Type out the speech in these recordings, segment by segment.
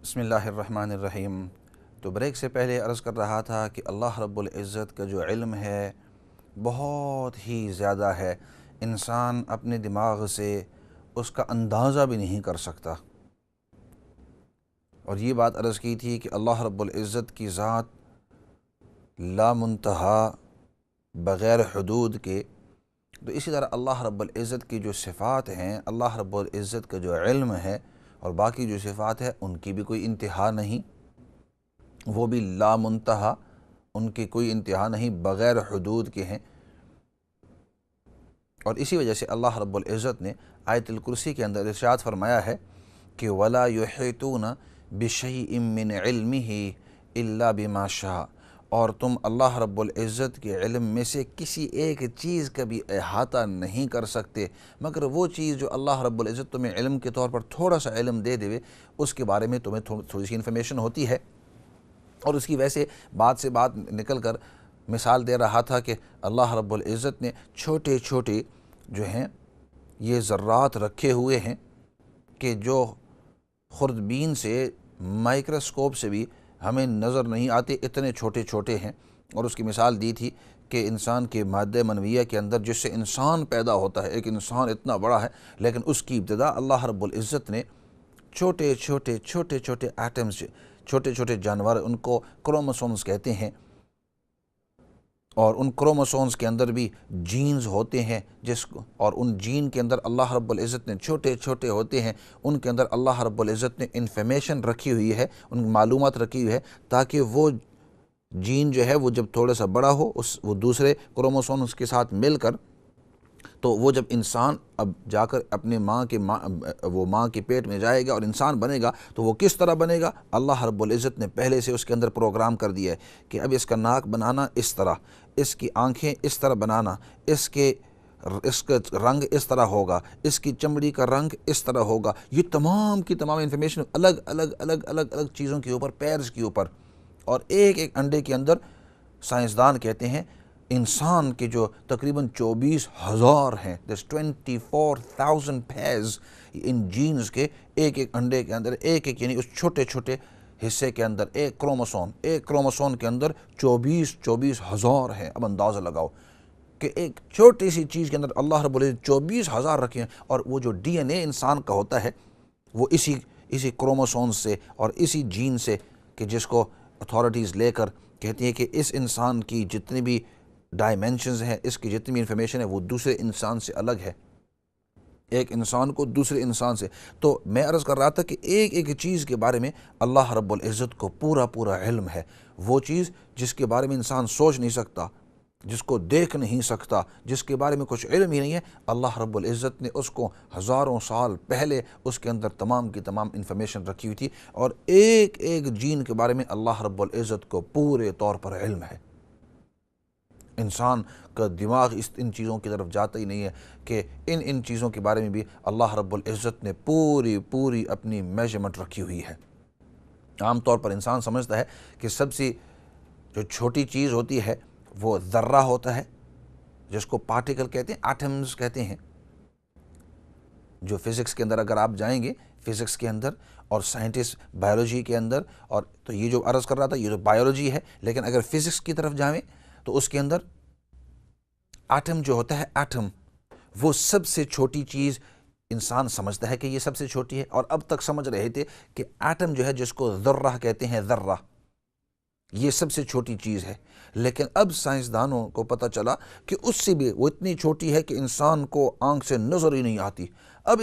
بسم اللہ الرحمن الرحیم۔ تو بریک سے پہلے عرض کر رہا تھا کہ اللہ رب العزت کا جو علم ہے بہت ہی زیادہ ہے، انسان اپنے دماغ سے اس کا اندازہ بھی نہیں کر سکتا۔ اور یہ بات عرض کی تھی کہ اللہ رب العزت کی ذات لا منتہا بغیر حدود کے، تو اسی طرح اللہ رب العزت کی جو صفات ہیں، اللہ رب العزت کا جو علم ہے اور باقی جو صفات ہے ان کی بھی کوئی انتہا نہیں، وہ بھی لا منتہا، ان کی کوئی انتہا نہیں، بغیر حدود کے ہیں۔ اور اسی وجہ سے اللہ رب العزت نے آیت الکرسی کے اندر ارشاد فرمایا ہے کہ وَلَا يُحِيطُونَ بِشَيْءٍ مِّنْ عِلْمِهِ إِلَّا بِمَا شَاءَ، اور تم اللہ رب العزت کے علم میں سے کسی ایک چیز کا بھی احاطہ نہیں کر سکتے مگر وہ چیز جو اللہ رب العزت تمہیں علم کے طور پر تھوڑا سا علم دے دے، اس کے بارے میں تمہیں تھوڑی سی انفارمیشن ہوتی ہے۔ اور اس کی ویسے بات سے بات نکل کر مثال دے رہا تھا کہ اللہ رب العزت نے چھوٹے چھوٹے جو ہیں یہ ذرات رکھے ہوئے ہیں کہ جو خوردبین سے، مائکروسکوپ سے بھی ہمیں نظر نہیں آتے، اتنے چھوٹے چھوٹے ہیں۔ اور اس کی مثال دی تھی کہ انسان کے مادہ منویہ کے اندر جس سے انسان پیدا ہوتا ہے، ایک انسان اتنا بڑا ہے لیکن اس کی ابتدا اللہ رب العزت نے چھوٹے چھوٹے چھوٹے چھوٹے ایٹمز، چھوٹے چھوٹے جانور، ان کو کروموسومز کہتے ہیں، اور ان کروموسومز کے اندر بھی جینز ہوتے ہیں اور ان جین کے اندر اللہ رب العزت نے چھوٹے چھوٹے ہوتے ہیں، ان کے اندر اللہ رب العزت نے انفارمیشن رکھی ہوئی ہے، ان معلومات رکھی ہوئی ہے تاکہ وہ جین جو ہے وہ جب تھوڑا سا بڑا ہو، وہ دوسرے کروموسومز کے ساتھ مل کر، تو وہ جب انسان اب جا کر اپنے ماں کے پیٹ میں جائے گا اور انسان بنے گا تو وہ کس طرح بنے گا، اللہ رب العزت نے پہلے سے اس کے اندر پروگرام کر دیا ہے کہ اب اس کا ناک بنانا اس طرح، اس کی آنکھیں اس طرح بنانا، اس کا رنگ اس طرح ہوگا، اس کی چمڑی کا رنگ اس طرح ہوگا۔ یہ تمام کی تمام انفارمیشن الگ الگ الگ الگ الگ چیزوں کے اوپر، پیرز کے اوپر، اور ایک ایک انڈے کے اندر سائنسدان کہتے ہیں انسان کے جو تقریباً 24,000 ہیں، there's 24,000 pairs ان جینز کے، ایک ایک انڈے کے اندر، ایک ایک یعنی اس چھوٹے چھوٹے حصے کے اندر ایک کروموسوم کے اندر 24,000 ہیں۔ اب اندازہ لگاؤ کہ ایک چھوٹی سی چیز کے اندر اللہ رب العزت 24,000 رکھے ہیں، اور وہ جو ڈی این اے انسان کا ہوتا ہے وہ اسی کروموسوم سے اور اسی جین سے، کہ جس کو اتھارٹیز لے کر کہتی ہیں کہ اس انسان کی جتنی بھی ڈائمینشنز ہیں، اس کی جتنی بھی انفارمیشن ہے وہ دوسرے انسان سے الگ ہے، ایک انسان کو دوسرے انسان سے۔ تو میں عرض کر رہا تھا کہ ایک ایک چیز کے بارے میں اللہ رب العزت کو پورا پورا علم ہے، وہ چیز جس کے بارے میں انسان سوچ نہیں سکتا، جس کو دیکھ نہیں سکتا، جس کے بارے میں کچھ علم ہی نہیں ہے، اللہ رب العزت نے اس کو ہزاروں سال پہلے اس کے اندر تمام کی تمام انفارمیشن رکھی ہوئی تھی، اور ایک ایک جین کے بارے میں اللہ رب العزت کو پورے طور پر علم ہے۔ انسان کا دماغ ان چیزوں کی طرف جاتا ہی نہیں ہے کہ ان چیزوں کے بارے میں بھی اللہ رب العزت نے پوری اپنی میجرمنٹ رکھی ہوئی ہے۔ عام طور پر انسان سمجھتا ہے کہ سب سے جو چھوٹی چیز ہوتی ہے وہ ذرہ ہوتا ہے، جس کو پارٹیکل کہتے ہیں، ایٹمز کہتے ہیں۔ جو فزکس کے اندر اگر آپ جائیں گے، فزکس کے اندر اور سائنٹسٹ بایولوجی کے اندر، اور تو یہ جو عرض کر رہا تھا یہ تو بایولوجی ہے، لیکن اگر فزکس کی طرف جائیں تو اس کے اندر ایٹم جو ہوتا ہے، ایٹم وہ سب سے چھوٹی چیز انسان سمجھتا ہے کہ یہ سب سے چھوٹی ہے، اور اب تک سمجھ رہے تھے کہ ایٹم جو ہے جس کو ذرہ کہتے ہیں، ذرہ یہ سب سے چھوٹی چیز ہے، لیکن اب سائنسدانوں کو پتہ چلا کہ اس سے بھی وہ اتنی چھوٹی ہے کہ انسان کو آنکھ سے نظر ہی نہیں آتی۔ اب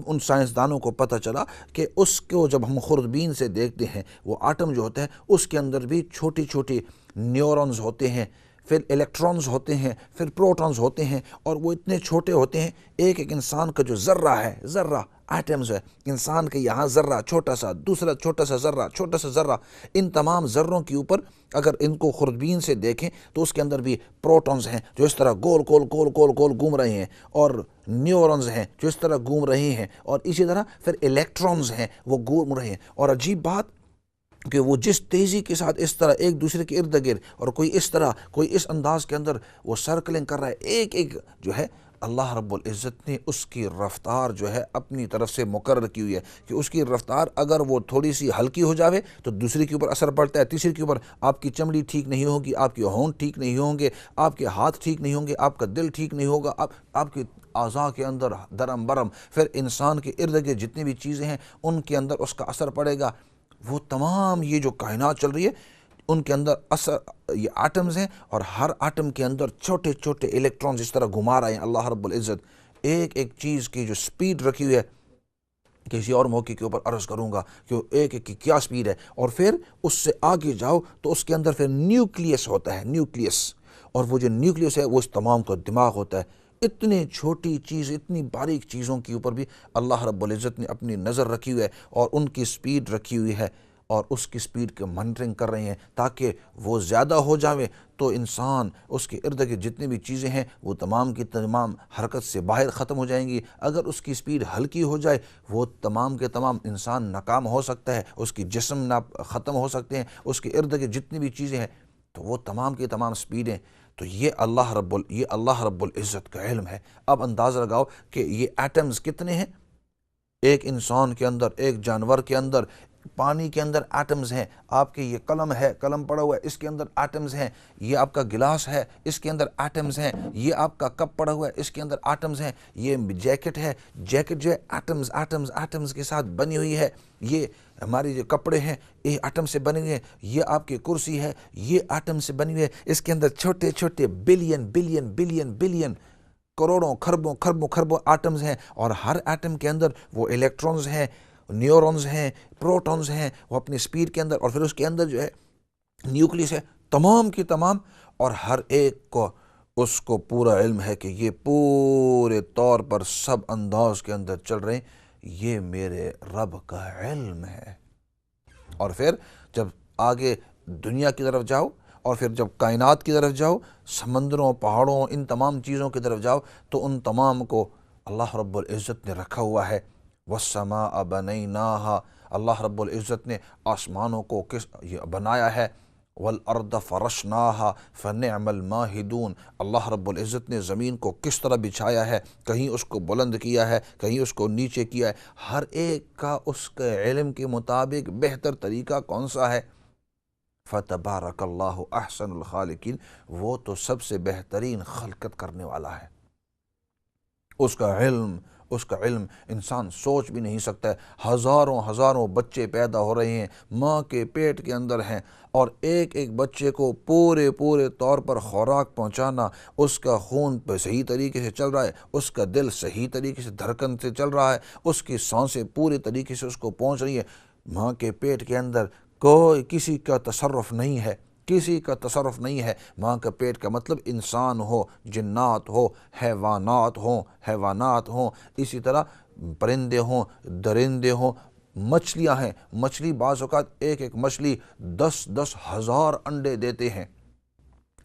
ان سائنسدانوں کو پتہ چلا کہ اس کو جب ہم خوردبین سے دیکھتے ہیں، وہ ایٹم جو ہوتا ہے اس کے اندر بھی چھوٹی چھوٹی نیورونز ہوتے ہیں، پھر الیکٹرونز ہوتے ہیں، پھر پروٹونز ہوتے ہیں، اور وہ اتنے چھوٹے ہوتے ہیں۔ ایک ایک انسان کا جو ذرہ ہے، ذرہ ایٹمز ہے، انسان کے یہاں ذرہ چھوٹا سا، دوسرا چھوٹا سا ذرہ، چھوٹا سا ذرہ، ان تمام ذروں کے اوپر اگر ان کو خوردبین سے دیکھیں تو اس کے اندر بھی پروٹونز ہیں جو اس طرح گول گول گول گول گول گھوم رہے ہیں، اور نیورونز ہیں جو اس طرح گھوم رہے ہیں، اور اسی طرح پھر الیکٹرونز ہیں وہ گھوم رہے ہیں۔ اور عجیب بات کہ وہ جس تیزی کے ساتھ اس طرح ایک دوسرے کے ارد گرد، اور کوئی اس طرح، کوئی اس انداز کے اندر وہ سرکلنگ کر رہا ہے، ایک ایک جو ہے اللہ رب العزت نے اس کی رفتار جو ہے اپنی طرف سے مقرر کی ہوئی ہے کہ اس کی رفتار اگر وہ تھوڑی سی ہلکی ہو جاوے تو دوسری کے اوپر اثر پڑتا ہے، تیسری کے اوپر آپ کی چمڑی ٹھیک نہیں ہوگی، آپ کے ہونٹ ٹھیک نہیں ہوں گے، آپ کے ہاتھ ٹھیک نہیں ہوں گے، آپ کا دل ٹھیک نہیں ہوگا، آپ کے اعضاء کے اندر درم برم، پھر انسان کے ارد گرد جتنی بھی چیزیں ہیں ان کے اندر اس کا اثر پڑے گا۔ وہ تمام یہ جو کائنات چل رہی ہے ان کے اندر اثر یہ آٹمز ہیں، اور ہر آٹم کے اندر چھوٹے چھوٹے الیکٹرانز اس طرح گھما رہے ہیں۔ اللہ رب العزت ایک ایک چیز کی جو سپیڈ رکھی ہوئی ہے، کسی اور موقع کے اوپر عرض کروں گا کہ ایک ایک کی کیا سپیڈ ہے، اور پھر اس سے آگے جاؤ تو اس کے اندر پھر نیوکلیس ہوتا ہے، نیوکلیس، اور وہ جو نیوکلیس ہے وہ اس تمام کا دماغ ہوتا ہے۔ اتنی چھوٹی چیز، اتنی باریک چیزوں کے اوپر بھی اللہ رب العزت نے اپنی نظر رکھی ہوئی ہے اور ان کی سپیڈ رکھی ہوئی ہے، اور اس کی سپیڈ کے مانیٹرنگ کر رہے ہیں تاکہ وہ زیادہ ہو جاوے تو انسان اس کے ارد گرد جتنی بھی چیزیں ہیں وہ تمام کی تمام حرکت سے باہر ختم ہو جائیں گی۔ اگر اس کی سپیڈ ہلکی ہو جائے وہ تمام کے تمام انسان ناکام ہو سکتا ہے، اس کی جسم ختم ہو سکتے ہیں، اس کے ارد گرد جتنی بھی چیزیں ہیں تو وہ تمام کی تمام سپیڈیں۔ تو یہ اللہ رب العزت کا علم ہے۔ اب اندازہ لگاؤ کہ یہ ایٹمز کتنے ہیں، ایک انسان کے اندر، ایک جانور کے اندر، پانی کے اندر ایٹمز ہیں، آپ کے یہ قلم ہے، قلم پڑا ہوا ہے، اس کے اندر ایٹمز ہیں، یہ آپ کا گلاس ہے، اس کے اندر ایٹمز ہیں، یہ آپ کا کپ پڑا ہوا ہے، اس کے اندر ایٹمز ہیں، یہ جیکٹ ہے، جیکٹ جو ہے ایٹمز کے ساتھ بنی ہوئی ہے، یہ ہمارے جو کپڑے ہیں یہ ایٹم سے بنے ہوئے ہیں، یہ آپ کی کرسی ہے، یہ ایٹم سے بنی ہوئی ہے، اس کے اندر چھوٹے چھوٹے بلین کروڑوں خربوں ایٹمز ہیں، اور ہر ایٹم کے اندر وہ الیکٹرونز ہیں، نیورونز ہیں، پروٹونز ہیں، وہ اپنی سپیڈ کے اندر، اور پھر اس کے اندر جو ہے نیوکلیس ہے، تمام کی تمام، اور ہر ایک کو اس کو پورا علم ہے کہ یہ پورے طور پر سب انداز کے اندر چل رہے ہیں، یہ میرے رب کا علم ہے۔ اور پھر جب آگے دنیا کی طرف جاؤ، اور پھر جب کائنات کی طرف جاؤ، سمندروں، پہاڑوں، ان تمام چیزوں کی طرف جاؤ تو ان تمام کو اللہ رب العزت نے رکھا ہوا ہے۔ وَالسَّمَاءَ بَنَيْنَاهَا، اللہ رب العزت نے آسمانوں کو بنایا ہے۔ وَالْأَرْضَ فَرَشْنَاهَا فَنِعْمَ الْمَاهِدُونَ، اللہ رب العزت نے زمین کو کس طرح بچھایا ہے، کہیں اس کو بلند کیا ہے، کہیں اس کو نیچے کیا ہے، ہر ایک کا اس کے علم کے مطابق بہتر طریقہ کون سا ہے۔ فَتَبَارَكَ اللَّهُ أَحْسَنُ الْخَالِقِينَ، وہ تو سب سے بہترین خلقت کرنے والا ہے۔ اس کا علم انسان سوچ بھی نہیں سکتا ہے۔ ہزاروں بچے پیدا ہو رہے ہیں، ماں کے پیٹ کے اندر ہیں، اور ایک ایک بچے کو پورے طور پر خوراک پہنچانا، اس کا خون پہ صحیح طریقے سے چل رہا ہے، اس کا دل صحیح طریقے سے دھڑکن سے چل رہا ہے، اس کی سانسیں پورے طریقے سے اس کو پہنچ رہی ہیں۔ ماں کے پیٹ کے اندر کسی کا تصرف نہیں ہے، کسی کا تصرف نہیں ہے۔ ماں کا پیٹ کا مطلب انسان ہو، جنات ہو، حیوانات ہوں، اسی طرح پرندے ہوں، درندے ہوں، مچھلیاں ہیں، مچھلی بعض اوقات ایک مچھلی 10 ہزار انڈے دیتے ہیں،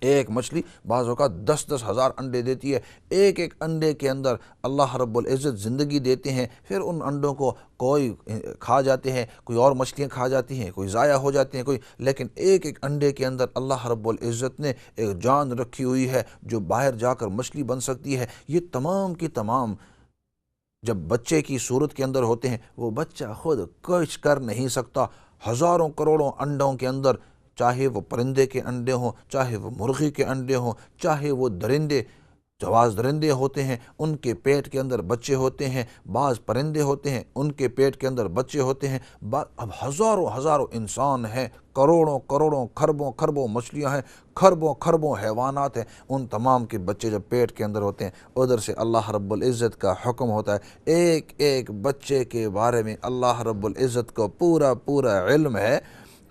ایک مچھلی بعض اوقات 10 ہزار انڈے دیتی ہے۔ ایک انڈے کے اندر اللہ رب العزت زندگی دیتے ہیں، پھر ان انڈوں کو کوئی کھا جاتے ہیں، کوئی اور مچھلیاں کھا جاتی ہیں، کوئی ضائع ہو جاتے ہیں، لیکن ایک انڈے کے اندر اللہ رب العزت نے ایک جان رکھی ہوئی ہے جو باہر جا کر مچھلی بن سکتی ہے۔ یہ تمام کی تمام جب بچے کی صورت کے اندر ہوتے ہیں، وہ بچہ خود کچھ کر نہیں سکتا۔ ہزاروں کروڑوں انڈوں کے اندر، چاہے وہ پرندے کے انڈے ہوں، چاہے وہ مرغی کے انڈے ہوں، چاہے وہ جواز درندے ہوتے ہیں، ان کے پیٹ کے اندر بچے ہوتے ہیں، بعض پرندے ہوتے ہیں ان کے پیٹ کے اندر بچے ہوتے ہیں، اب ہزاروں انسان ہیں، کروڑوں خربوں مچھلیاں ہیں، خربوں حیوانات ہیں، ان تمام کے بچے جب پیٹ کے اندر ہوتے ہیں، ادھر سے اللہ رب العزت کا حکم ہوتا ہے۔ ایک بچے کے بارے میں اللہ رب العزت کو پورا علم ہے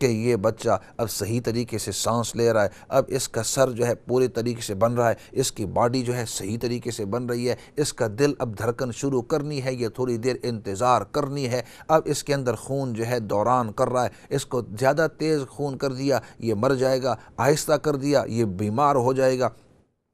کہ یہ بچہ اب صحیح طریقے سے سانس لے رہا ہے، اب اس کا سر جو ہے پورے طریقے سے بن رہا ہے، اس کی باڈی جو ہے صحیح طریقے سے بن رہی ہے، اس کا دل اب دھڑکن شروع کرنی ہے، یہ تھوڑی دیر انتظار کرنی ہے، اب اس کے اندر خون جو ہے دوران کر رہا ہے، اس کو زیادہ تیز خون کر دیا یہ مر جائے گا، آہستہ کر دیا یہ بیمار ہو جائے گا۔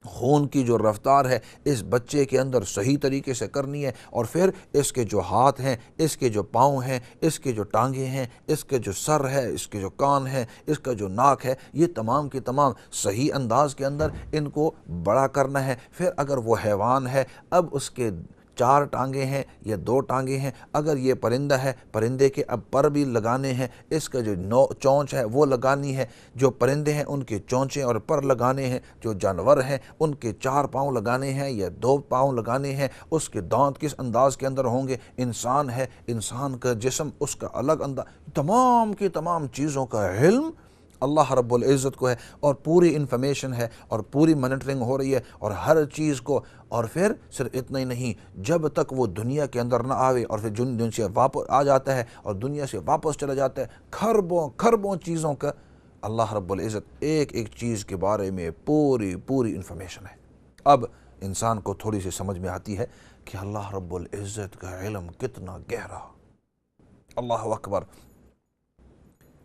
خون کی جو رفتار ہے اس بچے کے اندر صحیح طریقے سے کرنی ہے، اور پھر اس کے جو ہاتھ ہیں، اس کے جو پاؤں ہیں، اس کے جو ٹانگیں ہیں، اس کے جو سر ہے، اس کے جو کان ہے، اس کا جو ناک ہے، یہ تمام کی تمام صحیح انداز کے اندر ان کو بڑا کرنا ہے۔ پھر اگر وہ حیوان ہے، اب اس کے 4 ٹانگیں ہیں یا 2 ٹانگیں ہیں، اگر یہ پرندہ ہے، پرندے کے اب پر بھی لگانے ہیں، اس کا جو چونچ ہے وہ لگانی ہے، جو پرندے ہیں ان کے چونچیں اور پر لگانے ہیں، جو جانور ہیں ان کے 4 پاؤں لگانے ہیں یا 2 پاؤں لگانے ہیں، اس کے دانت کس انداز کے اندر ہوں گے، انسان ہے، انسان کا جسم اس کا الگ انداز، تمام کی تمام چیزوں کا علم اللہ رب العزت کو ہے، اور پوری انفارمیشن ہے اور پوری مانیٹرنگ ہو رہی ہے اور ہر چیز کو۔ اور پھر صرف اتنا ہی نہیں، جب تک وہ دنیا کے اندر نہ آوے اور پھر دنیا سے واپس آ جاتا ہے اور دنیا سے واپس چلا جاتا ہے، کھربوں چیزوں کا اللہ رب العزت ایک ایک چیز کے بارے میں پوری انفارمیشن ہے۔ اب انسان کو تھوڑی سی سمجھ میں آتی ہے کہ اللہ رب العزت کا علم کتنا گہرا، اللہ اکبر۔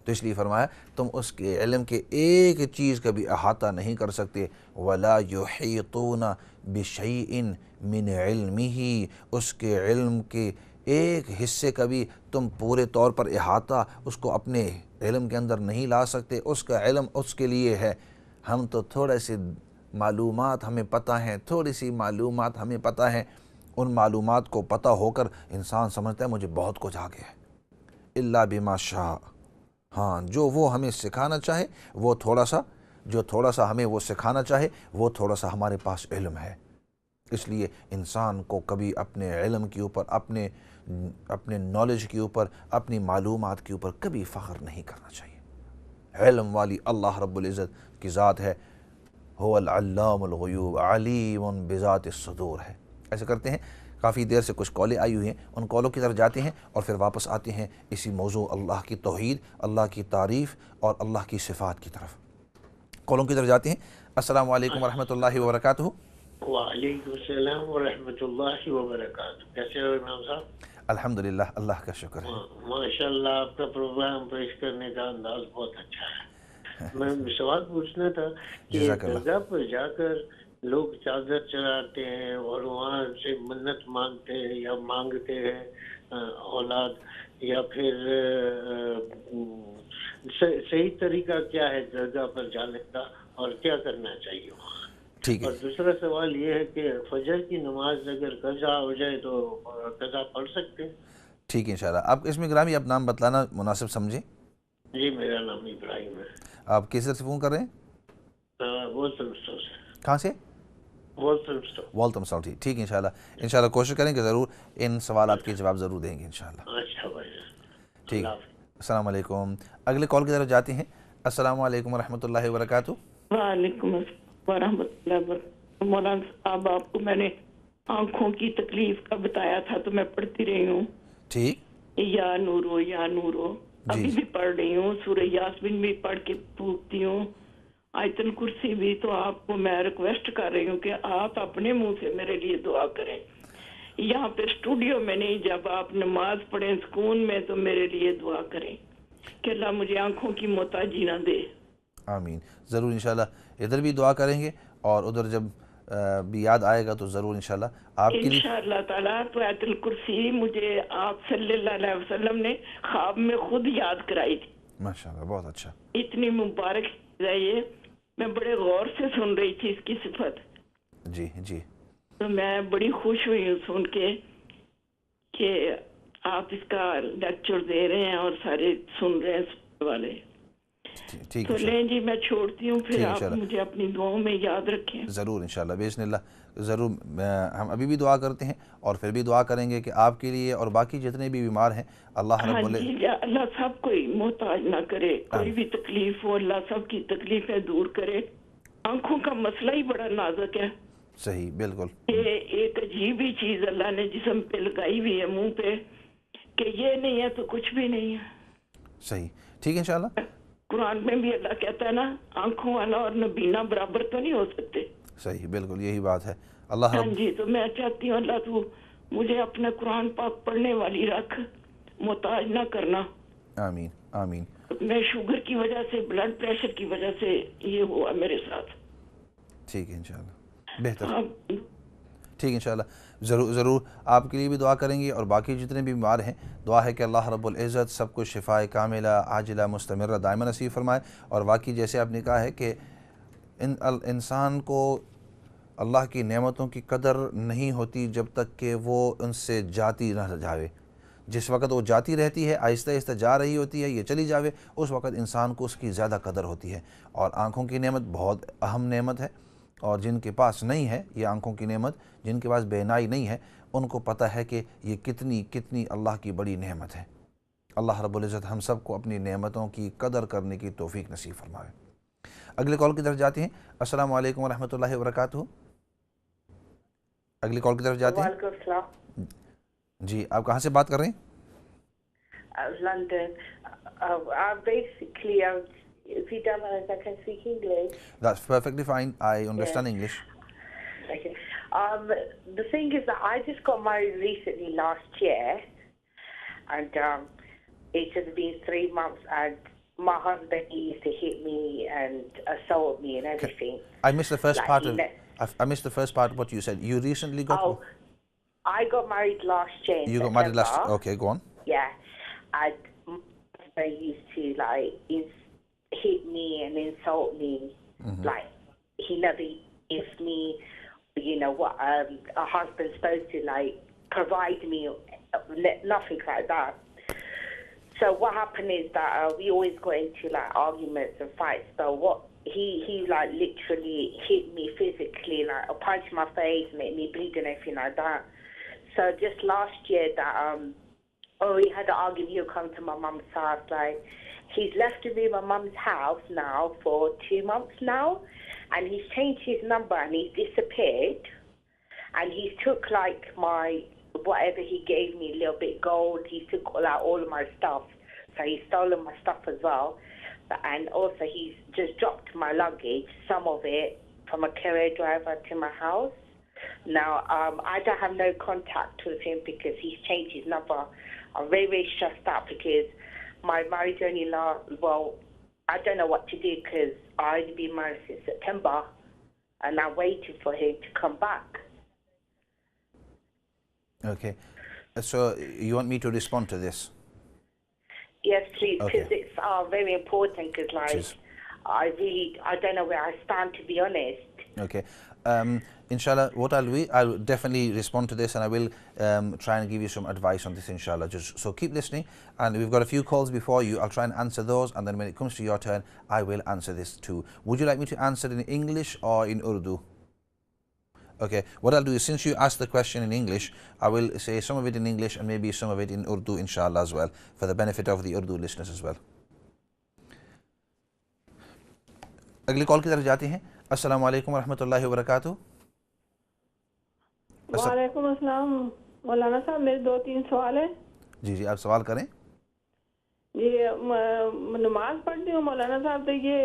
تو اس لیے فرمایا تم اس کے علم کے ایک چیز کا بھی احاطہ نہیں کر سکتے، وَلَا يُحِيطُونَ بِشَيْءٍ مِّنْ عِلْمِهِ، اس کے علم کے ایک حصے کا بھی تم پورے طور پر احاطہ اس کو اپنے علم کے اندر نہیں لا سکتے۔ اس کا علم اس کے لیے ہے، ہم تو تھوڑے سی معلومات ہمیں پتہ ہیں، تھوڑی سی معلومات ہمیں پتہ ہیں، ان معلومات کو پتہ ہو کر انسان سمجھتا ہے مجھے بہت کچھ آ گیا ہے، الا بما شاء۔ ہاں، جو وہ ہمیں سکھانا چاہے وہ تھوڑا سا ہمیں وہ سکھانا چاہے وہ تھوڑا سا ہمارے پاس علم ہے۔ اس لیے انسان کو کبھی اپنے علم کے اوپر، اپنے نالج کے اوپر، اپنی معلومات کے اوپر کبھی فخر نہیں کرنا چاہیے۔ علم والی اللہ رب العزت کی ذات ہے، هو العلام الغیوب، علیم بذات الصدور ہے۔ ایسے کرتے ہیں، کافی دیر سے کچھ کالیں آئی ہوئی ہیں، ان کالوں کی طرف جاتے ہیں اور پھر واپس آتے ہیں اسی موضوع اللہ کی توحید، اللہ کی تعریف اور اللہ کی صفات کی طرف۔ کالوں کی طرف جاتے ہیں۔ السلام علیکم ورحمۃ اللہ وبرکاتہ۔ وعلیکم السلام ورحمۃ اللہ وبرکاتہ۔ کیسے ہو امام صاحب؟ الحمدللہ، اللہ کا شکر ہے۔ ماشاء اللہ، آپ کا پروگرام پیش کرنے کا انداز بہت اچھا ہے۔ میں سوال پوچھنا تھا کہ درگاہ پر جا کر لوگ چادر چڑھاتے ہیں اور وہاں سے منت مانگتے ہیں یا مانگتے ہیں اولاد، یا پھر صحیح طریقہ کیا ہے درگاہ پر جانے کا اور کیا کرنا چاہیے وہاں؟ ٹھیک ہے۔ اور دوسرا سوال یہ ہے کہ فجر کی نماز اگر قضا ہو جائے تو قضا پڑھ سکتے ہیں؟ ٹھیک ہے انشاءاللہ۔ آپ اس میں گرامی آپ نام بتلانا مناسب سمجھیں۔ جی، میرا نام ابراہیم ہے۔ آپ کس طرح سے فون کر رہے ہیں؟ والتمسٹو سے۔ کہاں سے؟ والتمسٹو۔ والتمسٹو۔ ٹھیک ہے انشاءاللہ کوشش کریں کہ ضرور ان سوالات کے جواب ضرور دیں گے انشاءاللہ۔ اچھا بھائی، ٹھیک۔ اللہ حافظ۔ السلام علیکم۔ اگلے کال کی طرف جاتے ہیں۔ السلام علیکم ورحمۃ اللہ وبرکاتہ۔ وعلیکم السلام ورحمۃ اللہ وبرکاتہ۔ مولانا صاحب، آپ کو میں نے آنکھوں کی تکلیف کا بتایا تھا تو میں پڑھتی رہی ہوں، ٹھیک، یا نورو یا نورو، ابھی بھی پڑھ رہی ہوں، سورہ یاسین بھی پڑھ کے پوچھتی ہوں، آیت الکرسی بھی۔ تو آپ کو میں ریکویسٹ کر رہی ہوں کہ آپ اپنے منہ سے میرے لیے دعا کریں، یہاں پہ اسٹوڈیو میں نہیں، جب آپ نماز پڑھیں سکون میں تو میرے لیے دعا کریں کہ اللہ مجھے آنکھوں کی محتاجی نہ دے۔ آمین، ضرور انشاءاللہ ادھر بھی دعا کریں گے اور ادھر جب بھی یاد آئے گا تو ضرور انشاءاللہ آپ کے لیے انشاءاللہ تعالیٰ۔ تو آیت الکرسی مجھے آپ صلی اللہ علیہ وسلم نے خواب میں خود یاد کرائی تھی۔ ماشاءاللہ، بہت اچھا۔ اتنی مبارک چیز ہے یہ، میں بڑے غور سے سن رہی تھی اس کی صفت، جی جی، تو میں بڑی خوش ہوئی ہوں سن کے کہ آپ اس کا لیکچر دے رہے ہیں اور سارے سن رہے ہیں سننے والے۔ ٹھیک تو ہے لیں جی، میں چھوڑتی ہوں، پھر آپ انشاءاللہ مجھے اپنی دعاؤں میں یاد رکھیں۔ ضرور انشاءاللہ باذن اللہ ضرور۔ ہم ابھی بھی دعا کرتے ہیں اور پھر بھی دعا کریں گے کہ آپ کے لیے اور باقی جتنے بھی بیمار ہیں اللہ رب ہاں جی، اللہ سب کوئی محتاج نہ کرے، کوئی بھی تکلیف ہو اللہ سب کی تکلیفیں دور کرے۔ آنکھوں کا مسئلہ ہی بڑا نازک ہے، صحیح، بالکل۔ یہ ایک عجیب ہی چیز اللہ نے جسم پہ لگائی ہوئی ہے، منہ پہ، کہ یہ نہیں ہے تو کچھ بھی نہیں ہے۔ صحیح، ٹھیک ہے انشاءاللہ۔ قرآن میں بھی اللہ کہتا ہے نا، آنکھوں والا اور نبینا برابر تو نہیں ہو سکتے۔ صحیح، بالکل یہی بات ہے۔ اللہ ہاں رب جی، تو میں چاہتی ہوں اللہ تو مجھے اپنے قرآن پاک پڑھنے والی رکھ، محتاج نہ کرنا۔ آمین آمین۔ میں شوگر کی وجہ سے، بلڈ پریشر کی وجہ سے یہ ہوا میرے ساتھ۔ ٹھیک ہے انشاءاللہ۔ بہتر، ٹھیک انشاءاللہ، ضرور آپ کے لیے بھی دعا کریں گے اور باقی جتنے بھی بیمار ہیں دعا ہے کہ اللہ رب العزت سب کو شفائے کاملہ عاجلہ مستمرہ دائمہ نصیب فرمائے۔ اور واقعی جیسے آپ نے کہا ہے کہ انسان کو اللہ کی نعمتوں کی قدر نہیں ہوتی جب تک کہ وہ ان سے جاتی نہ جاوے۔ جس وقت وہ جاتی رہتی ہے، آہستہ آہستہ جا رہی ہوتی ہے، یہ چلی جاوے، اس وقت انسان کو اس کی زیادہ قدر ہوتی ہے۔ اور آنکھوں کی نعمت بہت اہم نعمت ہے، اور جن کے پاس نہیں ہے یہ آنکھوں کی نعمت، جن کے پاس بینائی نہیں ہے، ان کو پتہ ہے کہ یہ کتنی اللہ کی بڑی نعمت ہے۔ اللہ رب العزت ہم سب کو اپنی نعمتوں کی قدر کرنے کی توفیق نصیب فرمائے۔ اگلے کال کی طرف جاتے ہیں۔ السلام علیکم ورحمۃ اللہ وبرکاتہ۔ اگلی کال کی طرف جاتے ہیں۔ وعلیکم السلام۔ جی آپ کہاں سے بات کر رہے ہیں؟ London. Basically, if you don't mind, I can speak English. That's perfectly fine. I understand English. Okay. The thing is that I just got married recently last year, and it has been 3 months, and my husband, he used to hit me and assault me and everything. I missed the first part of I missed the first part of what you said. You recently got... I got married last year. You got married last... Okay, go on. Yeah. And my husband used to like hit me and insult me. Like he never gives me, you know, what a husband's supposed to like provide me, nothing like that. So what happened is that we always got into like arguments and fights. But what he like literally hit me physically, like punched my face, made me bleed and everything like that. So just last year that we had an argument. He'll come to my mum's house. Like he's left to be my mum's house now for 2 months now, and he's changed his number and he's disappeared. And he's took like my whatever he gave me, a little bit gold. He took like all of my stuff. So he's stolen my stuff as well. And also he's just dropped my luggage, some of it, from a courier driver to my house. Now, I don't have no contact with him because he's changed his number. I'm very, very stressed out because my marriage only lasts, well, I don't know what to do because I've only been married since September and I'm waiting for him to come back. Okay. So you want me to respond to this? Yes, please, Okay. because it's very important because, like, Cheers. I don't know where I stand, to be honest. Okay. Inshallah, what I'll definitely respond to this, and I will try and give you some advice on this, inshallah. So keep listening, and we've got a few calls before you. I'll try and answer those, and then when it comes to your turn, I will answer this too. Would you like me to answer in English or in Urdu? Okay, what I'll do is, since you asked the question in English, I will say some of it in English and maybe some of it in Urdu, inshallah, as well, for the benefit of the Urdu listeners as well. اگلی کال کی طرف جاتے ہیں۔ السلام علیکم ورحمۃ اللہ وبرکاتہ۔ وعلیکم السلام مولانا صاحب، میرے 2-3 سوال ہیں۔ جی آپ سوال کریں۔ جی نماز پڑھتی ہوں مولانا صاحب، تو یہ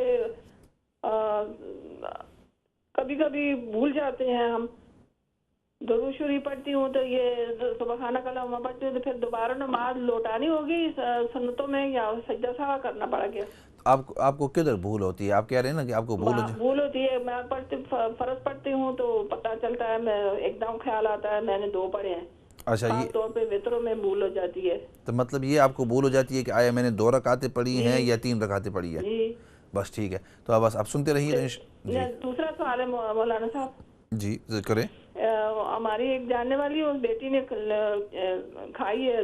کبھی کبھی بھول جاتے ہیں ہم۔ درود شریف پڑھتی ہوں تو یہ سبحان کلمہ پڑھتی ہوں تو پھر دوبارہ نماز لوٹانی ہوگی سنتوں میں یا سجدہ سہوا کرنا پڑے گا؟ آپ کو کدھر بھول ہوتی ہے؟ آپ کہہ رہے ہیں نا کہ آپ کو بھول ہوتی ہے۔ میں فرض پڑھتی ہوں تو پتہ چلتا ہے، میں ایک دم خیال آتا ہے میں نے 2 پڑھے ہیں۔ اچھا، عام طور پہ وطروں میں بھول ہو جاتی ہے۔ تو مطلب یہ آپ کو بھول ہو جاتی ہے کہ آیا میں نے 2 رکعتیں پڑھی ہیں یا 3 رکعتیں پڑھی ہیں؟ جی بس ٹھیک ہے، تو بس آپ سنتے رہیے۔ دوسرا سوال ہے مولانا صاحب۔ جی کریں۔ ہماری ایک جاننے والی اس بیٹی نے کھائی ہے،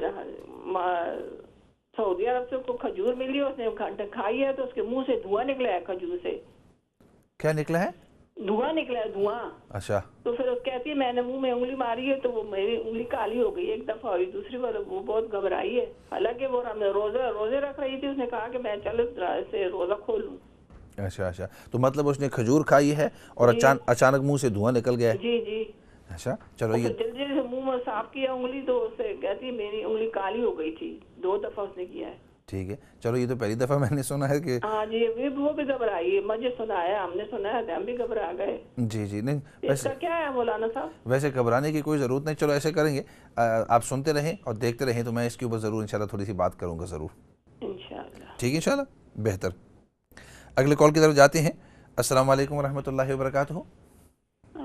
سعودی عرب سے کو کھجور ملی، اس نے کھائی ہے تو اس کے منہ سے دھواں نکلا ہے کھجور سے۔ کیا نکلا ہے؟ دھواں نکلا ہے، دھواں۔ اچھا، تو پھر اس کہتی ہے میں نے منہ میں انگلی ماری ہے تو وہ میری انگلی کالی ہو گئی ایک دفعہ ہوئی، دوسری بار وہ بہت گھبرائی ہے، حالانکہ وہ روزے رکھ رہی تھی۔ اس نے کہا کہ میں چلو سے روزہ کھولوں۔ اچھا، تو مطلب اس نے کھجور کھائی ہے اور اچانک منہ سے دھواں نکل گیا ہے؟ جی۔ اچھا چلو، یہ جلدی سے منہ میں صاف کیا انگلی تو اسے کہتی ہے میری انگلی کالی ہو گئی تھی، 2 دفعہ اس نے کیا ہے۔ ٹھیک ہے، چلو یہ تو پہلی دفعہ میں نے سنا ہے کہ ہاں جی، وہ بھی گھبرائی ہے، مجھے سنایا، ہم نے سنا ہے، ہم بھی گھبرا گئے۔ جی نہیں، اس کا کیا ہے مولانا صاحب؟ ویسے گھبرانے کی کوئی ضرورت نہیں۔ چلو ایسے کریں گے، آپ سنتے رہیں اور دیکھتے رہیں، تو میں اس کے اوپر ضرور انشاءاللہ تھوڑی سی بات کروں گا ضرور، انشاءاللہ۔ ٹھیک ہے انشاءاللہ، بہتر۔ اگلے کال کی طرف جاتے ہیں۔ السلام علیکم ورحمۃ اللہ وبرکاتہ۔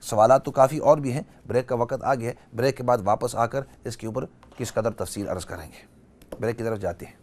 سوالات تو کافی اور بھی ہیں، بریک کا وقت آ گیا ہے، بریک کے بعد واپس آ کر اس کے اوپر کس قدر تفصیل عرض کریں گے۔ بریک کی طرف جاتے ہیں۔